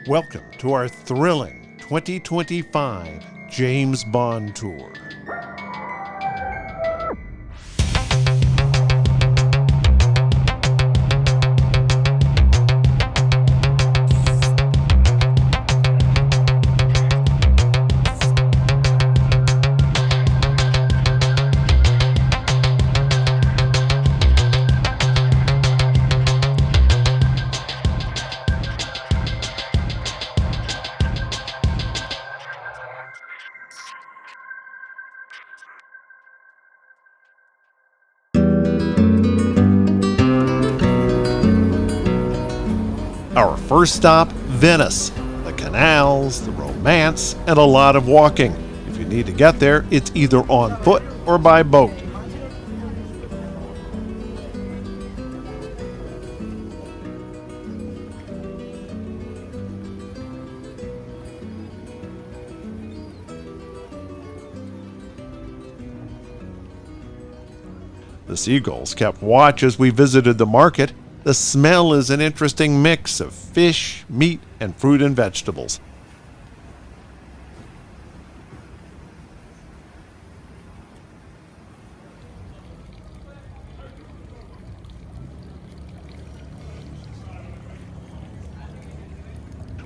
Welcome to our thrilling 2025 James Bond Tour. Our first stop, Venice. The canals, the romance, and a lot of walking. If you need to get there, it's either on foot or by boat. The seagulls kept watch as we visited the market. The smell is an interesting mix of fish, meat, and fruit and vegetables.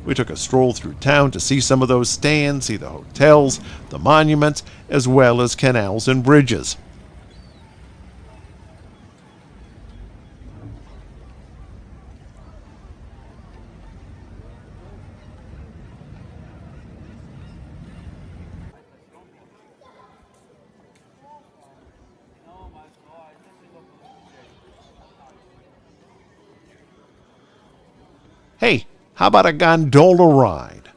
We took a stroll through town to see some of those stands, see the hotels, the monuments, as well as canals and bridges. Hey, how about a gondola ride?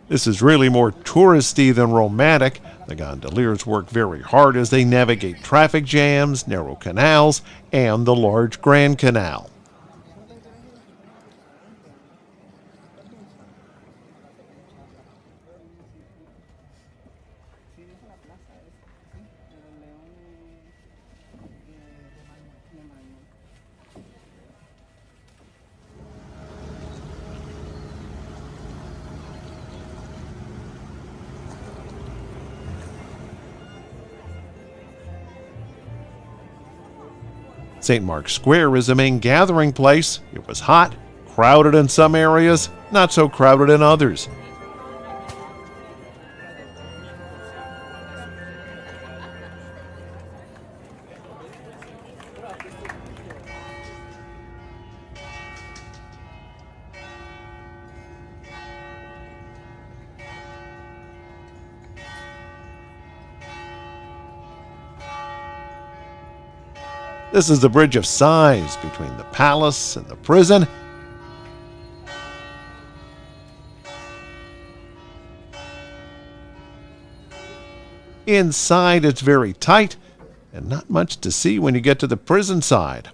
This is really more touristy than romantic. The gondoliers work very hard as they navigate traffic jams, narrow canals, and the large Grand Canal. St. Mark's Square is the main gathering place. It was hot, crowded in some areas, not so crowded in others. This is the Bridge of Sighs between the palace and the prison. Inside it's very tight and not much to see when you get to the prison side.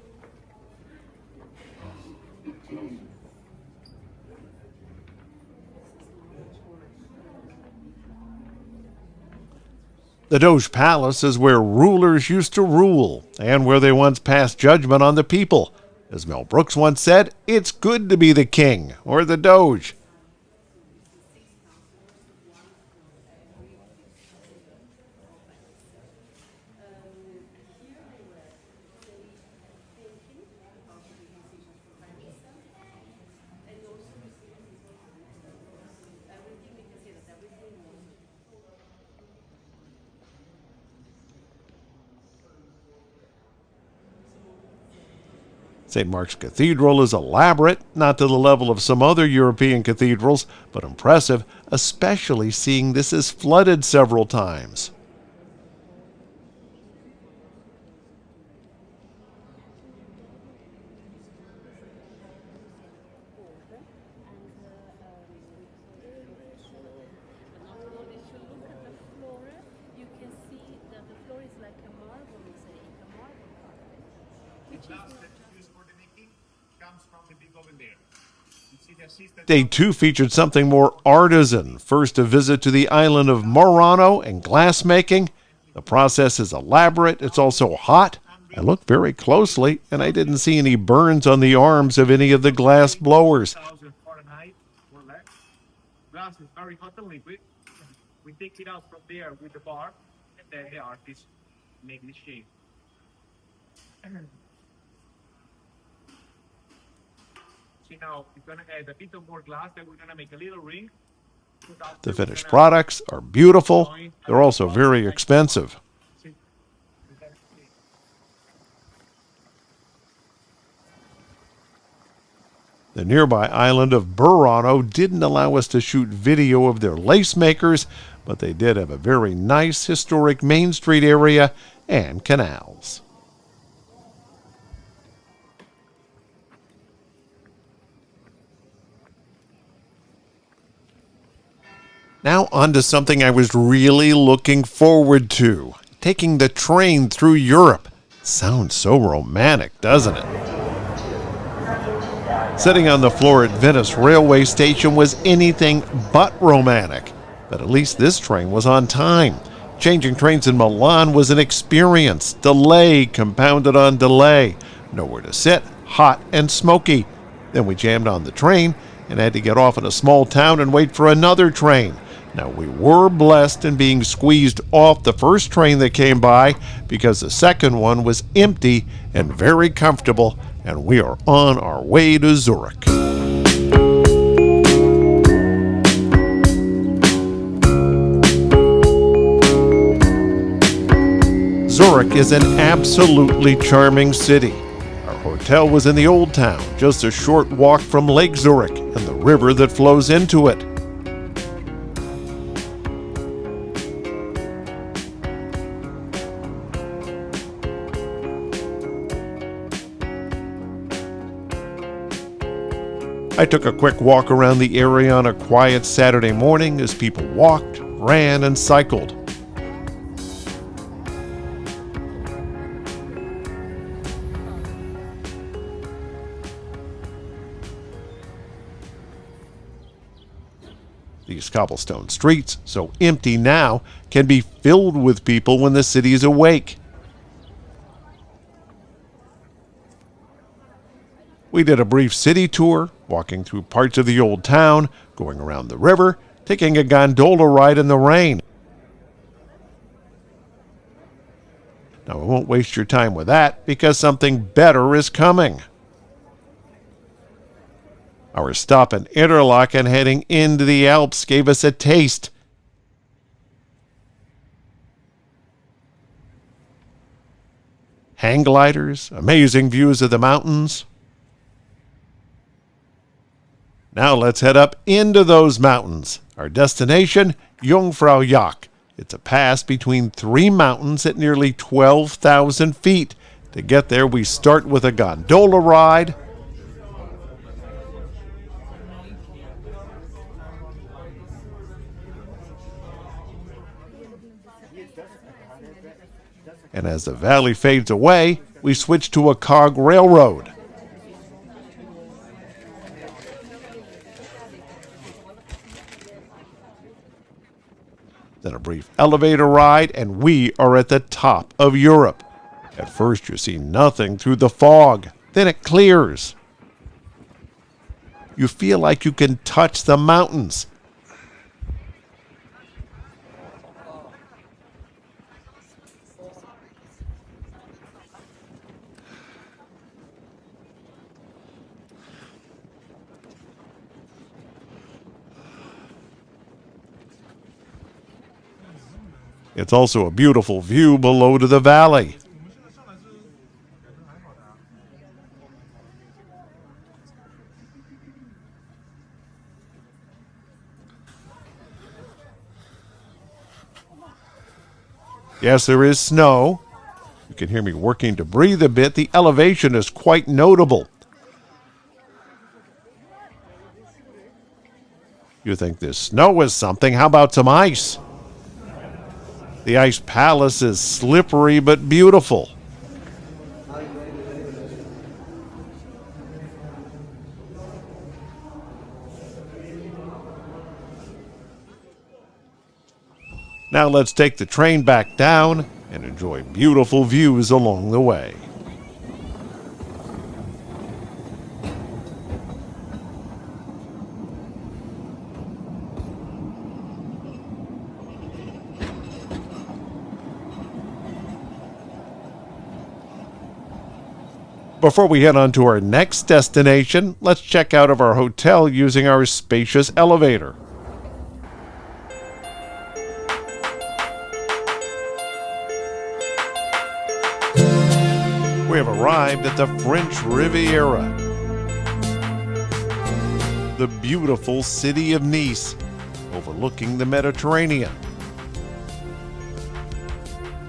The Doge Palace is where rulers used to rule and where they once passed judgment on the people. As Mel Brooks once said, it's good to be the king or the Doge. St. Mark's Cathedral is elaborate, not to the level of some other European cathedrals, but impressive, especially seeing this is flooded several times. Day 2 featured something more artisan. First, a visit to the island of Murano and glassmaking. The process is elaborate. It's also hot. I looked very closely, and I didn't see any burns on the arms of any of the glass blowers. Glass is very hot and liquid. We take it out from there with the bar, and then the artist make the shape. See now, we're gonna add a bit of more glass, then we're gonna make a little ring. The finished products are beautiful. They're also very expensive. The nearby island of Burano didn't allow us to shoot video of their lace makers, but they did have a very nice historic Main Street area and canals. Now on to something I was really looking forward to. Taking the train through Europe. Sounds so romantic, doesn't it? Sitting on the floor at Venice railway station was anything but romantic. But at least this train was on time. Changing trains in Milan was an experience. Delay compounded on delay. Nowhere to sit, hot and smoky. Then we jammed on the train and had to get off in a small town and wait for another train. Now, we were blessed in being squeezed off the first train that came by because the second one was empty and very comfortable, and we are on our way to Zurich. Zurich is an absolutely charming city. Our hotel was in the old town, just a short walk from Lake Zurich and the river that flows into it. I took a quick walk around the area on a quiet Saturday morning as people walked, ran, and cycled. These cobblestone streets, so empty now, can be filled with people when the city is awake. We did a brief city tour, walking through parts of the old town, going around the river, taking a gondola ride in the rain. Now, I won't waste your time with that because something better is coming. Our stop in Interlaken heading into the Alps gave us a taste. Hang gliders, amazing views of the mountains. Now let's head up into those mountains. Our destination, Jungfraujoch. It's a pass between three mountains at nearly 12,000 feet. To get there, we start with a gondola ride. And as the valley fades away, we switch to a cog railroad. Then a brief elevator ride, and we are at the top of Europe. At first you see nothing through the fog. Then it clears. You feel like you can touch the mountains. It's also a beautiful view below to the valley. Yes, there is snow. You can hear me working to breathe a bit. The elevation is quite notable. You think this snow is something? How about some ice? The ice palace is slippery but beautiful. Now let's take the train back down and enjoy beautiful views along the way. Before we head on to our next destination, let's check out of our hotel using our spacious elevator. We have arrived at the French Riviera, the beautiful city of Nice, overlooking the Mediterranean.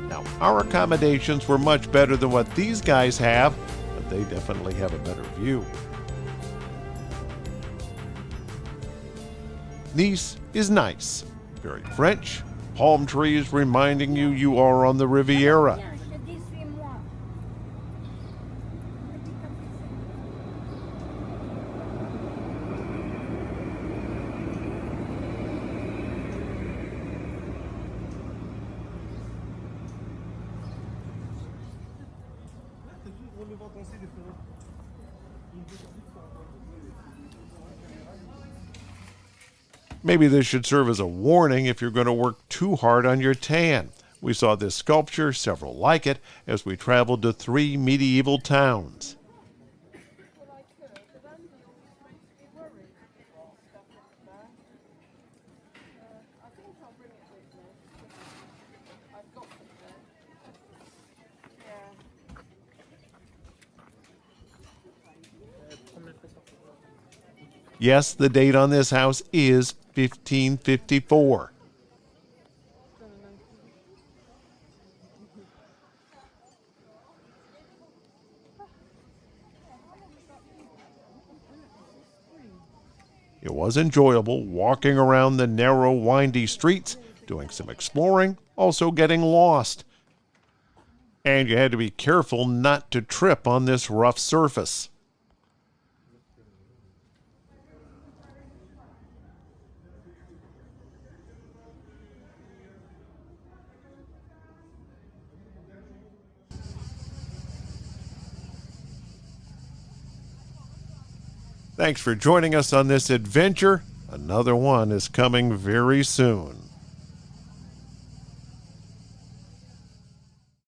Now, our accommodations were much better than what these guys have, but they definitely have a better view. Nice is nice, very French, palm trees reminding you are on the Riviera. Maybe this should serve as a warning if you're going to work too hard on your tan. We saw this sculpture, several like it, as we traveled to 3 medieval towns. Yes, the date on this house is 1554. It was enjoyable walking around the narrow, windy streets, doing some exploring, also getting lost. And you had to be careful not to trip on this rough surface. Thanks for joining us on this adventure. Another one is coming very soon.